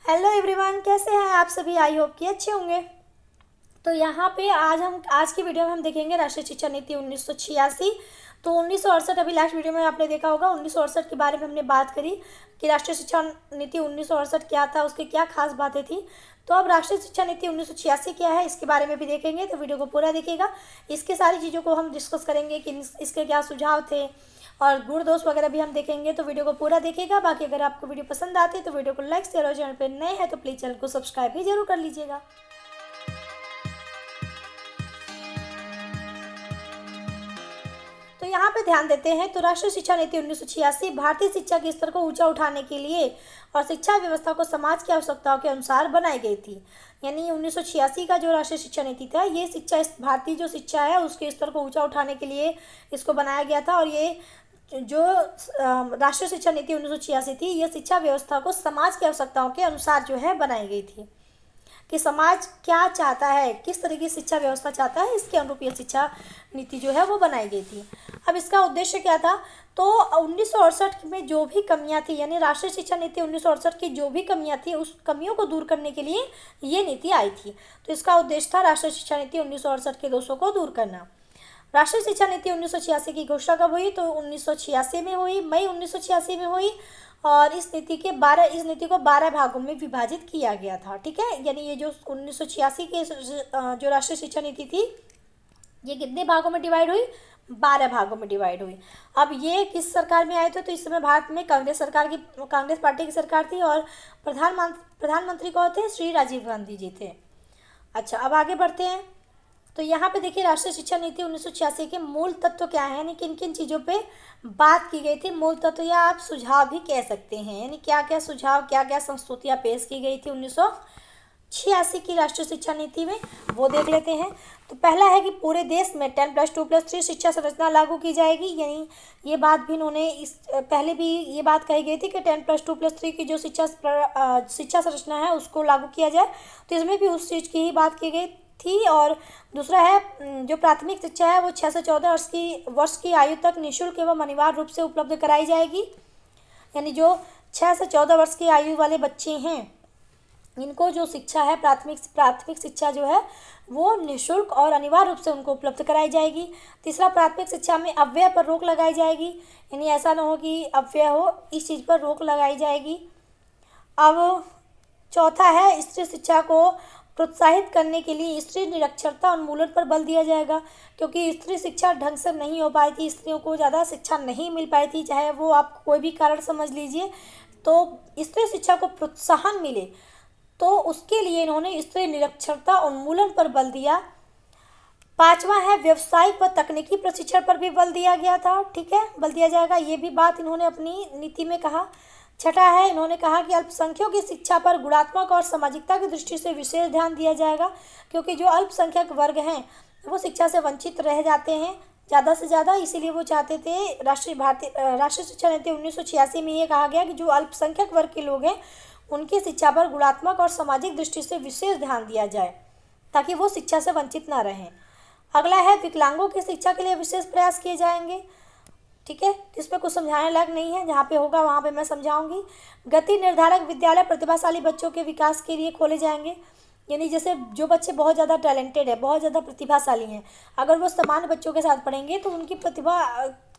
Hello everyone, कैसे हैं आप सभी। आई होप कि अच्छे होंगे। तो यहाँ पे आज की वीडियो में हम देखेंगे राष्ट्रीय शिक्षा नीति 1986। तो 1968 अभी लास्ट वीडियो में आपने देखा होगा। 1968 के बारे में हमने बात करी कि राष्ट्रीय शिक्षा नीति 1968 क्या था, उसकी क्या खास बातें थी। तो अब राष्ट्रीय शिक्षा नीति 1986 क्या है, इसके बारे में भी देखेंगे। तो वीडियो को पूरा देखिएगा। इसके सारी चीज़ों को हम डिस्कस करेंगे कि इसके क्या सुझाव थे और गुण दोष वगैरह भी हम देखेंगे। तो वीडियो को पूरा देखिएगा। बाकी अगर आपको वीडियो पसंद आती है तो वीडियो को लाइक शेयर और चैनल पर नए हैं तो प्लीज़ चैनल को सब्सक्राइब भी जरूर कर लीजिएगा। तो यहाँ पे ध्यान देते हैं। तो राष्ट्रीय शिक्षा नीति 1986 भारतीय शिक्षा के स्तर को ऊंचा उठाने के लिए और शिक्षा व्यवस्था को समाज की आवश्यकताओं के अनुसार बनाई गई थी। यानी 1986 का जो राष्ट्रीय शिक्षा नीति था, ये भारतीय जो शिक्षा है उसके स्तर को ऊंचा उठाने के लिए इसको बनाया गया था। और ये जो राष्ट्रीय शिक्षा नीति 1986 थी, ये शिक्षा व्यवस्था को समाज की आवश्यकताओं के अनुसार जो है बनाई गई थी कि समाज क्या चाहता है, किस तरह की शिक्षा व्यवस्था चाहता है, इसके अनुरूप ये शिक्षा नीति जो है वो बनाई गई थी। अब इसका उद्देश्य क्या था, तो 1968 में जो भी कमियां थी, यानी राष्ट्रीय शिक्षा नीति 1968 की जो भी कमियां थी, उस कमियों को दूर करने के लिए ये नीति आई थी। तो इसका उद्देश्य था राष्ट्रीय शिक्षा नीति 1968 के दोषों को दूर करना। राष्ट्रीय शिक्षा नीति 1986 की घोषणा कब हुई, तो 1986 में हुई, मई 1986 में हुई। और इस नीति को 12 भागों में विभाजित किया गया था। ठीक है, यानी ये जो 1986 के जो राष्ट्रीय शिक्षा नीति थी, ये कितने भागों में डिवाइड हुई, 12 भागों में डिवाइड हुई। अब ये किस सरकार में आए थे, तो इस समय भारत में कांग्रेस पार्टी की सरकार थी और प्रधानमंत्री कौन थे, श्री राजीव गांधी जी थे। अच्छा, अब आगे बढ़ते हैं। तो यहाँ पे देखिए राष्ट्रीय शिक्षा नीति 1986 के मूल तत्व क्या है, यानी किन किन चीज़ों पे बात की गई थी। मूल तत्व या आप सुझाव भी कह सकते हैं, यानी क्या क्या सुझाव, क्या क्या संस्तुतियाँ पेश की गई थी 1986 की राष्ट्रीय शिक्षा नीति में, वो देख लेते हैं। तो पहला है कि पूरे देश में 10+2+3 शिक्षा संरचना लागू की जाएगी। यानी ये बात भी इन्होंने पहले भी ये बात कही गई थी कि 10+2+3 की जो शिक्षा संरचना है उसको लागू किया जाए। तो इसमें भी उस चीज़ की ही बात की गई थी। और दूसरा है जो प्राथमिक शिक्षा है वो 6 से 14 वर्ष की आयु तक निःशुल्क एवं अनिवार्य रूप से उपलब्ध कराई जाएगी। यानी जो 6 से 14 वर्ष की आयु वाले बच्चे हैं, इनको जो शिक्षा है, प्राथमिक शिक्षा जो है वो निःशुल्क और अनिवार्य रूप से उनको उपलब्ध कराई जाएगी। तीसरा, प्राथमिक शिक्षा में अव्यय पर रोक लगाई जाएगी। यानी ऐसा ना हो कि अव्यय हो, इस चीज़ पर रोक लगाई जाएगी। अब चौथा है स्त्री शिक्षा को प्रोत्साहित करने के लिए स्त्री निरक्षरता उन्मूलन पर बल दिया जाएगा, क्योंकि स्त्री शिक्षा ढंग से नहीं हो पाई थी, स्त्रियों को ज़्यादा शिक्षा नहीं मिल पाई थी, चाहे वो आप कोई भी कारण समझ लीजिए। तो स्त्री शिक्षा को प्रोत्साहन मिले, तो उसके लिए इन्होंने स्त्री निरक्षरता उन्मूलन पर बल दिया। पांचवा है व्यावसायिक व तकनीकी प्रशिक्षण पर भी बल दिया गया था। ठीक है, बल दिया जाएगा, ये भी बात इन्होंने अपनी नीति में कहा। छठा है, इन्होंने कहा कि अल्पसंख्यकों की शिक्षा पर गुणात्मक और सामाजिकता की दृष्टि से विशेष ध्यान दिया जाएगा, क्योंकि जो अल्पसंख्यक वर्ग हैं वो शिक्षा से वंचित रह जाते हैं ज़्यादा से ज़्यादा। इसीलिए वो चाहते थे, राष्ट्रीय शिक्षा नीति 1986 में ये कहा गया कि जो अल्पसंख्यक वर्ग के लोग हैं उनकी शिक्षा पर गुणात्मक और सामाजिक दृष्टि से विशेष ध्यान दिया जाए, ताकि वो शिक्षा से वंचित ना रहें। अगला है विकलांगों की शिक्षा के लिए विशेष प्रयास किए जाएंगे। ठीक है, इसमें कुछ समझाने लायक नहीं है, जहाँ पे होगा वहाँ पे मैं समझाऊंगी। गति निर्धारक विद्यालय प्रतिभाशाली बच्चों के विकास के लिए खोले जाएंगे। यानी जैसे जो बच्चे बहुत ज़्यादा टैलेंटेड है, बहुत ज़्यादा प्रतिभाशाली हैं, अगर वो सामान्य बच्चों के साथ पढ़ेंगे तो उनकी प्रतिभा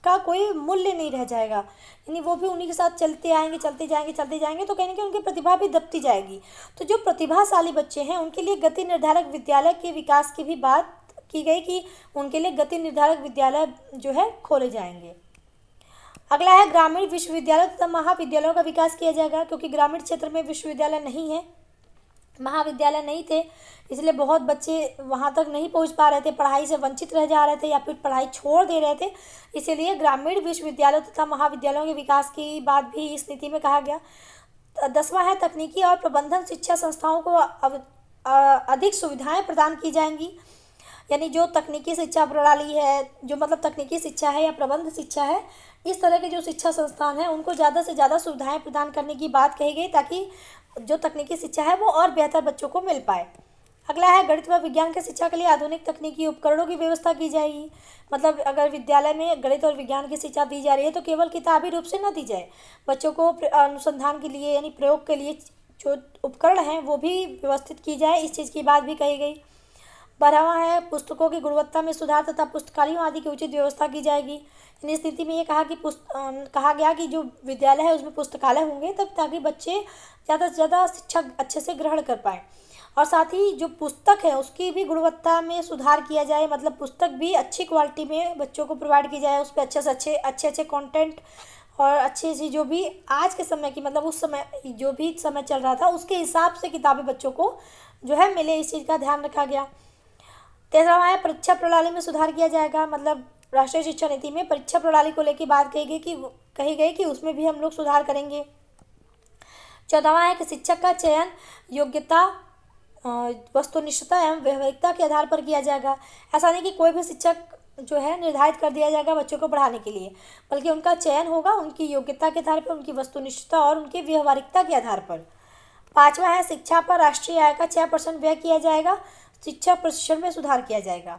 का कोई मूल्य नहीं रह जाएगा। यानी वो भी उन्हीं के साथ चलते जाएंगे तो कहीं ना कहीं उनकी प्रतिभा भी दबती जाएगी। तो जो प्रतिभाशाली बच्चे हैं उनके लिए गति निर्धारक विद्यालय के विकास की भी बात की गई कि उनके लिए गति निर्धारक विद्यालय जो है खोले जाएंगे। अगला है ग्रामीण विश्वविद्यालय तथा महाविद्यालयों का विकास किया जाएगा, क्योंकि ग्रामीण क्षेत्र में विश्वविद्यालय नहीं है, महाविद्यालय नहीं थे, इसलिए बहुत बच्चे वहाँ तक नहीं पहुँच पा रहे थे, पढ़ाई से वंचित रह जा रहे थे या फिर पढ़ाई छोड़ दे रहे थे। इसीलिए ग्रामीण विश्वविद्यालयों तथा महाविद्यालयों के विकास की बात भी इस नीति में कहा गया। 10वां है तकनीकी और प्रबंधन शिक्षा संस्थाओं को अधिक सुविधाएं प्रदान की जाएंगी। यानी जो तकनीकी शिक्षा प्रणाली है, जो मतलब तकनीकी शिक्षा है या प्रबंध शिक्षा है, इस तरह के जो शिक्षा संस्थान हैं उनको ज़्यादा से ज़्यादा सुविधाएं प्रदान करने की बात कही गई, ताकि जो तकनीकी शिक्षा है वो और बेहतर बच्चों को मिल पाए। अगला है गणित व विज्ञान की शिक्षा के लिए आधुनिक तकनीकी उपकरणों की व्यवस्था की जाएगी। मतलब अगर विद्यालय में गणित और विज्ञान की शिक्षा दी जा रही है तो केवल किताबी रूप से न दी जाए, बच्चों को अनुसंधान के लिए यानी प्रयोग के लिए जो उपकरण हैं वो भी व्यवस्थित की जाए, इस चीज़ की बात भी कही गई। 12वां है पुस्तकों की गुणवत्ता में सुधार तथा पुस्तकालयों आदि की उचित व्यवस्था की जाएगी। इन स्थिति में ये कहा गया कि जो विद्यालय है उसमें पुस्तकालय होंगे तब ताकि बच्चे ज़्यादा से ज़्यादा शिक्षा अच्छे से ग्रहण कर पाएँ। और साथ ही जो पुस्तक है उसकी भी गुणवत्ता में सुधार किया जाए, मतलब पुस्तक भी अच्छी क्वालिटी में बच्चों को प्रोवाइड की जाए, उस पर अच्छे से अच्छे कंटेंट और अच्छी सी जो भी आज के समय की, मतलब उस समय जो भी समय चल रहा था उसके हिसाब से किताबें बच्चों को जो है मिले, इस चीज़ का ध्यान रखा गया। 13वां है परीक्षा प्रणाली में सुधार किया जाएगा, मतलब राष्ट्रीय शिक्षा नीति में परीक्षा प्रणाली को लेकर बात कही गई कि उसमें भी हम लोग सुधार करेंगे। 14वां है कि शिक्षक का चयन योग्यता, वस्तुनिष्ठता एवं व्यावहारिकता के आधार पर किया जाएगा। ऐसा नहीं कि कोई भी शिक्षक जो है निर्धारित कर दिया जाएगा बच्चों को पढ़ाने के लिए, बल्कि उनका चयन होगा उनकी योग्यता के आधार पर, उनकी वस्तुनिष्ठता और उनकी व्यावहारिकता के आधार पर। 5वां है शिक्षा पर राष्ट्रीय आय का 6% व्यय किया जाएगा, शिक्षा प्रशिक्षण में सुधार किया जाएगा।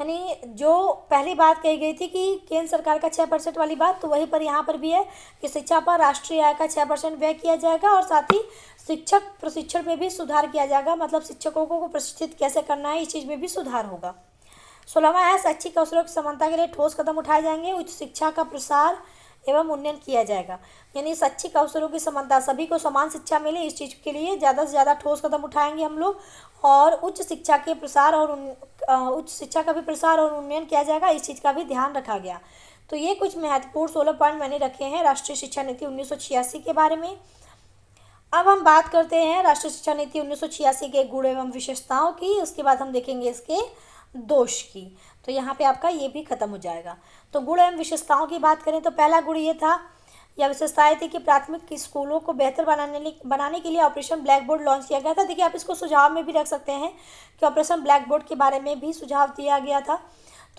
यानी जो पहली बात कही गई थी कि केंद्र सरकार का 6% वाली बात, तो वहीं पर यहाँ पर भी है कि शिक्षा पर राष्ट्रीय आय का 6% व्यय किया जाएगा और साथ ही शिक्षक प्रशिक्षण में भी सुधार किया जाएगा, मतलब शिक्षकों को प्रशिक्षित कैसे करना है इस चीज़ में भी सुधार होगा। 16वां है शैक्षिक अवसरों की समानता के लिए ठोस कदम उठाए जाएंगे, उच्च शिक्षा का प्रसार एवं उन्नयन किया जाएगा। यानी शैक्षिक अवसरों की समानता, सभी को समान शिक्षा मिले, इस चीज़ के लिए ज़्यादा से ज़्यादा ठोस कदम उठाएंगे हम लोग, और उच्च शिक्षा के प्रसार और उच्च शिक्षा का भी प्रसार और उन्नयन किया जाएगा, इस चीज़ का भी ध्यान रखा गया। तो ये कुछ महत्वपूर्ण 16 पॉइंट मैंने रखे हैं राष्ट्रीय शिक्षा नीति 1986 के बारे में। अब हम बात करते हैं राष्ट्रीय शिक्षा नीति 1986 के गुण एवं विशेषताओं की, उसके बाद हम देखेंगे इसके दोष की। तो यहाँ पे आपका ये भी खत्म हो जाएगा। तो गुण एवं विशेषताओं की बात करें तो पहला गुण ये था या विशेषताएं थी कि प्राथमिक स्कूलों को बेहतर बनाने के लिए ऑपरेशन ब्लैक बोर्ड लॉन्च किया गया था। देखिए आप इसको सुझाव में भी रख सकते हैं कि ऑपरेशन ब्लैक बोर्ड के बारे में भी सुझाव दिया गया था।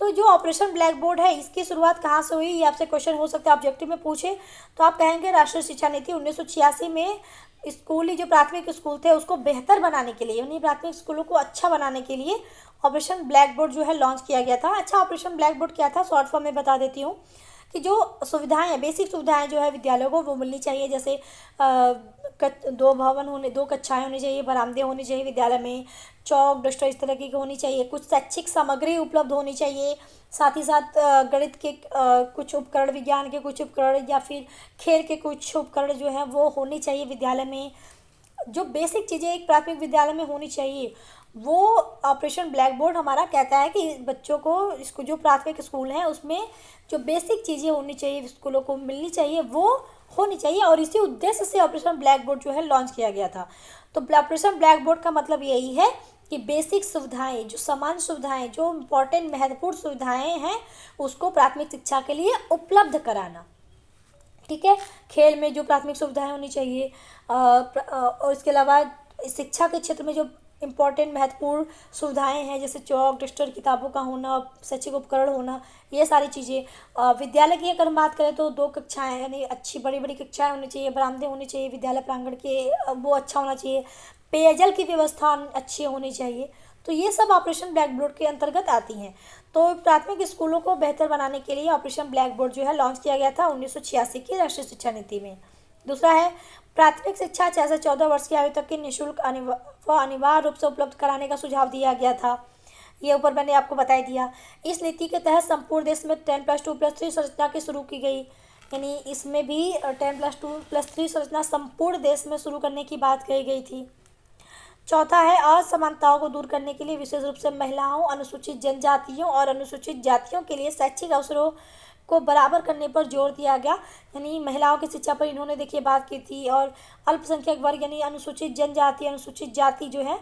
तो जो ऑपरेशन ब्लैक बोर्ड है इसकी शुरुआत कहाँ से हुई, ये आपसे क्वेश्चन हो सकता है ऑब्जेक्टिव में पूछे, तो आप कहेंगे राष्ट्रीय शिक्षा नीति 1986 में स्कूली जो प्राथमिक स्कूल थे उसको बेहतर बनाने के लिए, यानी प्राथमिक स्कूलों को अच्छा बनाने के लिए ऑपरेशन ब्लैक बोर्ड जो है लॉन्च किया गया था। अच्छा, ऑपरेशन ब्लैक बोर्ड क्या था, शॉर्ट फॉर्म में बता देती हूँ कि जो सुविधाएं हैं, बेसिक सुविधाएं जो है विद्यालयों को वो मिलनी चाहिए, जैसे 2 कक्षाएं होनी चाहिए, बरामदे होनी चाहिए विद्यालय में, चौक डस्टर इस तरह की होनी चाहिए, कुछ शैक्षिक सामग्री उपलब्ध होनी चाहिए, साथ ही साथ गणित के कुछ उपकरण, विज्ञान के कुछ उपकरण या फिर खेल के कुछ उपकरण जो हैं वो होनी चाहिए विद्यालय में। जो बेसिक चीज़ें एक प्राथमिक विद्यालय में होनी चाहिए वो ऑपरेशन ब्लैक बोर्ड हमारा कहता है कि बच्चों को इसको जो प्राथमिक स्कूल हैं उसमें जो बेसिक चीज़ें होनी चाहिए स्कूलों को मिलनी चाहिए वो होनी चाहिए, और इसी उद्देश्य से ऑपरेशन ब्लैक बोर्ड जो है लॉन्च किया गया था। तो ऑपरेशन ब्लैक बोर्ड का मतलब यही है कि बेसिक सुविधाएं, जो सामान्य सुविधाएं, जो इम्पोर्टेंट महत्वपूर्ण सुविधाएं हैं उसको प्राथमिक शिक्षा के लिए उपलब्ध कराना। ठीक है, खेल में जो प्राथमिक सुविधाएं होनी चाहिए और इसके अलावा शिक्षा के क्षेत्र में जो इम्पोर्टेंट महत्वपूर्ण सुविधाएं हैं जैसे चौक डस्टर, किताबों का होना, शैक्षिक उपकरण होना, ये सारी चीज़ें। विद्यालय की अगर हम बात करें तो 2 कक्षाएं, यानी अच्छी बड़ी बड़ी कक्षाएं होनी चाहिए, बरामदे होने चाहिए, विद्यालय प्रांगण के वो अच्छा होना चाहिए, पेयजल की व्यवस्था अच्छी होनी चाहिए। तो ये सब ऑपरेशन ब्लैक बोर्ड के अंतर्गत आती हैं। तो प्राथमिक स्कूलों को बेहतर बनाने के लिए ऑपरेशन ब्लैक बोर्ड जो है लॉन्च किया गया था 1986 की राष्ट्रीय शिक्षा नीति में। दूसरा है प्राथमिक शिक्षा 6 से 14 वर्ष की आयु तक की निःशुल्क अनिवार्य रूप से उपलब्ध कराने का सुझाव दिया गया था। ये ऊपर मैंने आपको बता दिया। इस नीति के तहत संपूर्ण देश में 10+2+3 संरचना की शुरू की गई, यानी इसमें भी 10+2+3 संरचना संपूर्ण देश में शुरू करने की बात कही गई थी। चौथा है असमानताओं को दूर करने के लिए विशेष रूप से महिलाओं, अनुसूचित जनजातियों और अनुसूचित जातियों के लिए शैक्षिक अवसरों को बराबर करने पर जोर दिया गया। यानी महिलाओं की शिक्षा पर इन्होंने देखिए बात की थी, और अल्पसंख्यक वर्ग यानी अनुसूचित जनजाति, अनुसूचित जाति जो है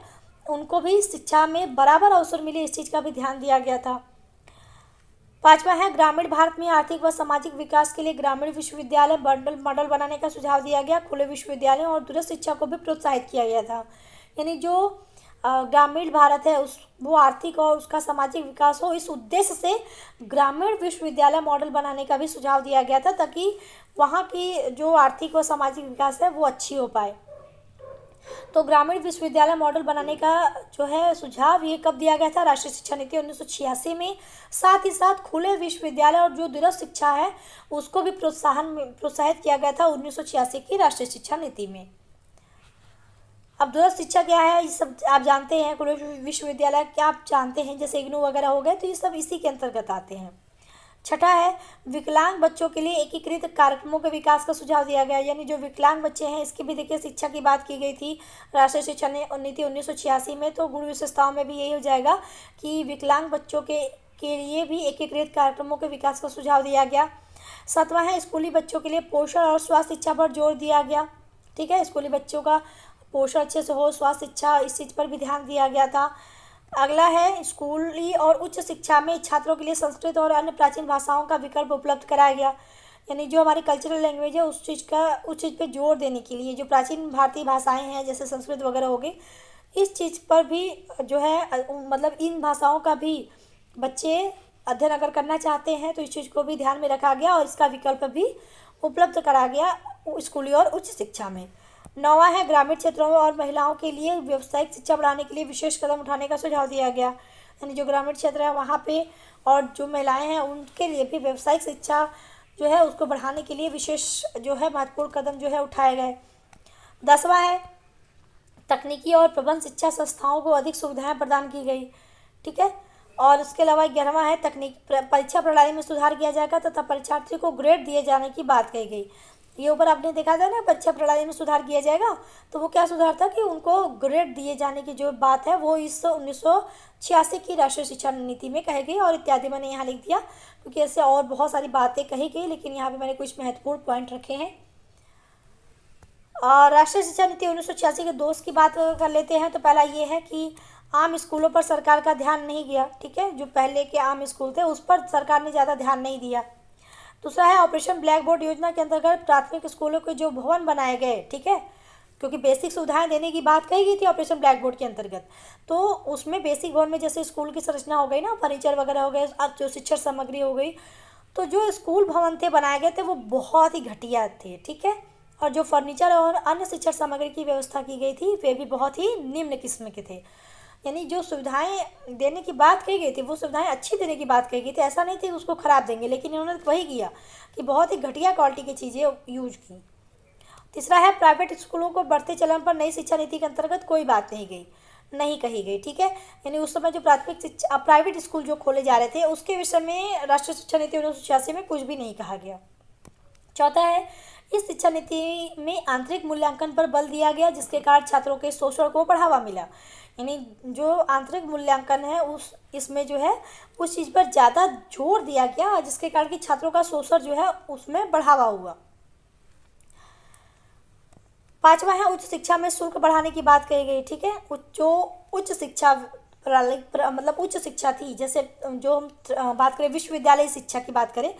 उनको भी शिक्षा में बराबर अवसर मिले, इस चीज़ का भी ध्यान दिया गया था। 5वां है ग्रामीण भारत में आर्थिक व सामाजिक विकास के लिए ग्रामीण विश्वविद्यालय मॉडल बनाने का सुझाव दिया गया। खुले विश्वविद्यालयों और दूरस्थ शिक्षा को भी प्रोत्साहित किया गया था। यानी जो ग्रामीण भारत है वो आर्थिक और उसका सामाजिक विकास हो, इस उद्देश्य से ग्रामीण विश्वविद्यालय मॉडल बनाने का भी सुझाव दिया गया था, ताकि वहाँ की जो आर्थिक व सामाजिक विकास है वो अच्छी हो पाए। तो ग्रामीण विश्वविद्यालय मॉडल बनाने का जो है सुझाव ये कब दिया गया था, राष्ट्रीय शिक्षा नीति 1986 में। साथ ही साथ खुले विश्वविद्यालय और जो दूरस्थ शिक्षा है उसको भी प्रोत्साहित किया गया था 1986 की राष्ट्रीय शिक्षा नीति में। अब दूरस्थ शिक्षा क्या है, ये सब आप जानते हैं, कॉलेज विश्वविद्यालय क्या आप जानते हैं, जैसे इग्नू वगैरह हो गए, तो ये सब इसी के अंतर्गत आते हैं। छठा है विकलांग बच्चों के लिए एकीकृत कार्यक्रमों के विकास का सुझाव दिया गया, यानी जो विकलांग बच्चे हैं इसकी भी देखिए शिक्षा की बात की गई थी राष्ट्रीय शिक्षा नीति 1986 में। तो गुण विशेषताओं में भी यही हो जाएगा कि विकलांग बच्चों के लिए भी एकीकृत कार्यक्रमों के विकास का सुझाव दिया गया। सातवां है स्कूली बच्चों के लिए पोषण और स्वास्थ्य शिक्षा पर जोर दिया गया। ठीक है, स्कूली बच्चों का पोषण अच्छे से हो, स्वास्थ्य शिक्षा, इस चीज़ पर भी ध्यान दिया गया था। अगला है स्कूली और उच्च शिक्षा में छात्रों के लिए संस्कृत और अन्य प्राचीन भाषाओं का विकल्प उपलब्ध कराया गया, यानी जो हमारी कल्चरल लैंग्वेज है उस चीज़ पे जोर देने के लिए जो प्राचीन भारतीय भाषाएं हैं जैसे संस्कृत वगैरह हो गई, इस चीज़ पर भी जो है मतलब इन भाषाओं का भी बच्चे अध्ययन अगर करना चाहते हैं तो इस चीज़ को भी ध्यान में रखा गया और इसका विकल्प भी उपलब्ध कराया गया स्कूली और उच्च शिक्षा में। नौवां है ग्रामीण क्षेत्रों में और महिलाओं के लिए व्यावसायिक शिक्षा बढ़ाने के लिए विशेष कदम उठाने का सुझाव दिया गया, यानी जो ग्रामीण क्षेत्र है वहाँ पे और जो महिलाएं हैं उनके लिए भी व्यावसायिक शिक्षा जो है उसको बढ़ाने के लिए विशेष जो है महत्वपूर्ण कदम जो है उठाए गए। 10वां है तकनीकी और प्रबंध शिक्षा संस्थाओं को अधिक सुविधाएं प्रदान की गई। ठीक है, और उसके अलावा 11वां है तकनीक परीक्षा प्रणाली में सुधार किया जाएगा तथा परीक्षार्थी को ग्रेड दिए जाने की बात कही गई। ये ऊपर आपने देखा था ना, परीक्षा प्रणाली में सुधार किया जाएगा, तो वो क्या सुधार था कि उनको ग्रेड दिए जाने की जो बात है वो इस 1986 की राष्ट्रीय शिक्षा नीति में कही गई और इत्यादि मैंने यहाँ लिख दिया क्योंकि ऐसे और बहुत सारी बातें कही गई, लेकिन यहाँ पे मैंने कुछ महत्वपूर्ण पॉइंट रखे हैं। और राष्ट्रीय शिक्षा नीति 1986 के दोष की बात कर लेते हैं तो पहला ये है कि आम स्कूलों पर सरकार का ध्यान नहीं गया। ठीक है, जो पहले के आम स्कूल थे उस पर सरकार ने ज़्यादा ध्यान नहीं दिया। दूसरा है ऑपरेशन ब्लैक बोर्ड योजना के अंतर्गत प्राथमिक स्कूलों के जो भवन बनाए गए, ठीक है, क्योंकि बेसिक सुविधाएं देने की बात कही गई थी ऑपरेशन ब्लैक बोर्ड के अंतर्गत, तो उसमें बेसिक भवन में जैसे स्कूल की संरचना हो गई ना, फर्नीचर वगैरह हो गए, अब जो शिक्षण सामग्री हो गई, तो जो स्कूल भवन थे बनाए गए थे वो बहुत ही घटिया थे। ठीक है, और जो फर्नीचर और अन्य शिक्षण सामग्री की व्यवस्था की गई थी वे भी बहुत ही निम्न किस्म के थे, यानी जो सुविधाएं देने की बात कही गई थी वो सुविधाएं अच्छी देने की बात कही गई थी, ऐसा नहीं थी उसको ख़राब देंगे, लेकिन इन्होंने वही किया कि बहुत ही घटिया क्वालिटी की चीज़ें यूज की। तीसरा है प्राइवेट स्कूलों को बढ़ते चलन पर नई शिक्षा नीति के अंतर्गत कोई बात नहीं कही गई। ठीक है, यानी उस समय जो प्राइवेट स्कूल जो खोले जा रहे थे उसके विषय में राष्ट्रीय शिक्षा नीति 1986 में कुछ भी नहीं कहा गया। चौथा है इस शिक्षा नीति में आंतरिक मूल्यांकन पर बल दिया गया जिसके कारण छात्रों के शोषण को बढ़ावा मिला, यानी जो आंतरिक मूल्यांकन है इसमें जो है उस चीज़ पर ज़्यादा जोर दिया गया जिसके कारण कि छात्रों का शोषण जो है उसमें बढ़ावा हुआ। पांचवा है उच्च शिक्षा में शुल्क बढ़ाने की बात कही गई। ठीक है, जो उच्च शिक्षा प्रणाली मतलब उच्च शिक्षा थी, जैसे जो हम बात करें विश्वविद्यालय शिक्षा की बात करें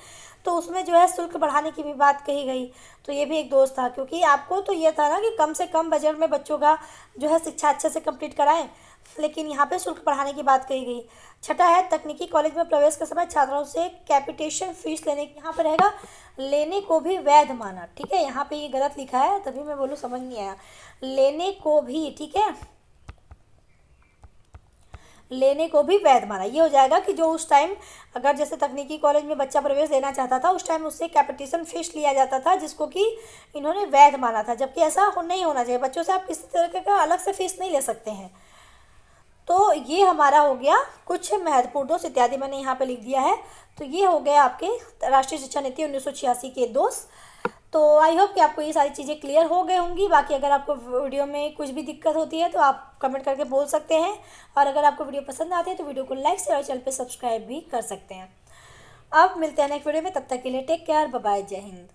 तो उसमें जो है शुल्क बढ़ाने की भी बात कही गई, तो ये भी एक दोष था क्योंकि आपको तो ये था ना कि कम से कम बजट में बच्चों का जो है शिक्षा अच्छे से कंप्लीट कराएं, लेकिन यहाँ पे शुल्क बढ़ाने की बात कही गई। छठा है तकनीकी कॉलेज में प्रवेश के समय छात्रों से कैपिटेशन फीस यहाँ पर रहेगा लेने को भी वैध माना। ठीक है, यहाँ पे ये गलत लिखा है तभी मैं बोलूँ समझ नहीं आया, लेने को भी, ठीक है, लेने को भी वैध माना। ये हो जाएगा कि जो उस टाइम अगर जैसे तकनीकी कॉलेज में बच्चा प्रवेश लेना चाहता था उस टाइम उससे कैपिटेशन फीस लिया जाता था जिसको कि इन्होंने वैध माना था, जबकि ऐसा नहीं होना चाहिए। बच्चों से आप किसी तरह का अलग से फीस नहीं ले सकते हैं। तो ये हमारा हो गया कुछ महत्वपूर्ण दोष इत्यादि मैंने यहाँ पे लिख दिया है। तो ये हो गया आपके राष्ट्रीय शिक्षा नीति 1986 के दोष। तो आई होप कि आपको ये सारी चीज़ें क्लियर हो गई होंगी। बाकी अगर आपको वीडियो में कुछ भी दिक्कत होती है तो आप कमेंट करके बोल सकते हैं, और अगर आपको वीडियो पसंद आती है तो वीडियो को लाइक शेयर और चैनल पे सब्सक्राइब भी कर सकते हैं। अब मिलते हैं नेक्स्ट वीडियो में, तब तक के लिए टेक केयर, बाय बाय, जय हिंद।